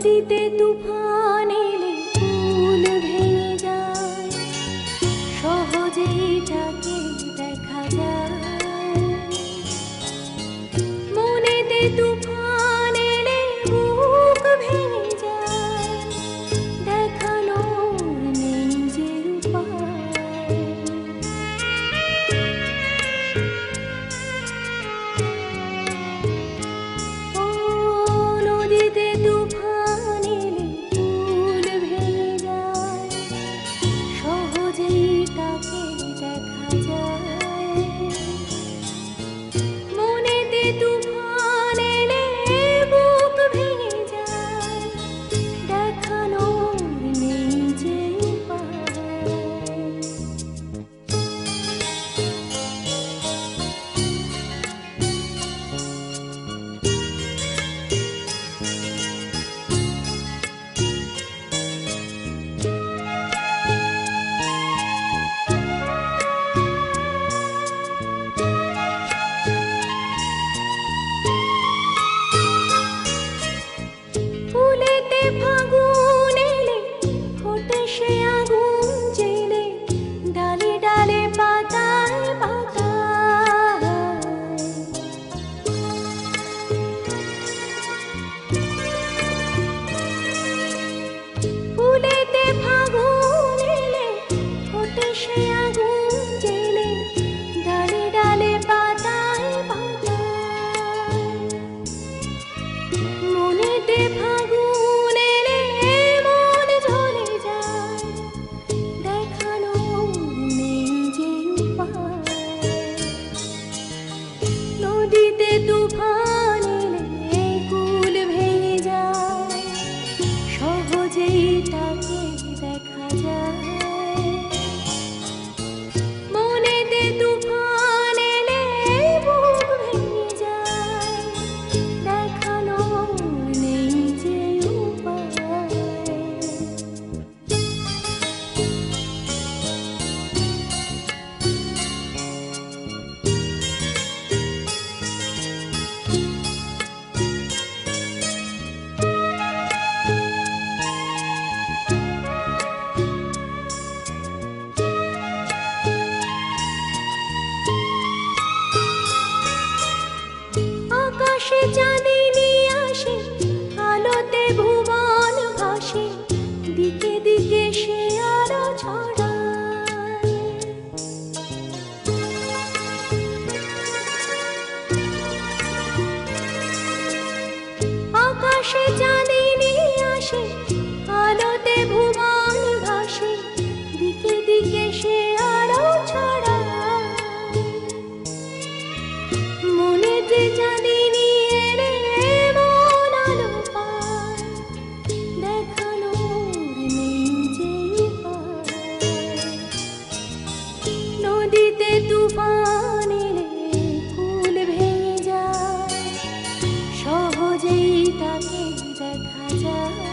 নদীতে তুফান এলে ফুল ভেঙে যায়, সহজেই তাকে দেখা যায়। মনেতে তুফান এলে বুক ভেঙে যায়, দেখানোর নেই যে উপায়। ও নদীতে তুফান এলে ফুল ভেঙে যায়, সহজেই তাকে দেখা যায়। মনেতে তুফান এলে বুক ভেঙে যায়, দেখানোর নেই যে উপায়। ফুলেতে ফাগুন এলে ফোটে সে আগুন জেলে, ডালে ডালে পাতায় পাতায়। ফুলেতে ফাগুন এলে ফোটে সে আগুন জেলে, ডালে ডালে পাতায় পাতায়। মনেতে ফাগুন এলে মন ঝরে যায়, দেখানোর নেই যে উপায়। নদীতে তুফান এলে কুল ভেঙে যায়, সহজেই তাকে দেখা যায়। মনেতে তুফান এলে বুক ভেঙে যায়, দেখানোর নেই যে উপায়। আকাশে চাঁদিনী আসে, আলোতে ভুবন ভাসে, দিকে দিকে সে আলো ছড়ায়। আকাশে চাঁদিনী আসে, আলোতে ভুবন ভাসে, দিকে দিকে সে আলো ছড়ায়। মনেতে চাঁদিনী এলে মন আলো পায়, দেখানোর নেই যে উপায়। নদীতে তুফান এলে ফুল ভেঙে যায়, সহজেই তাকে দেখা যায়।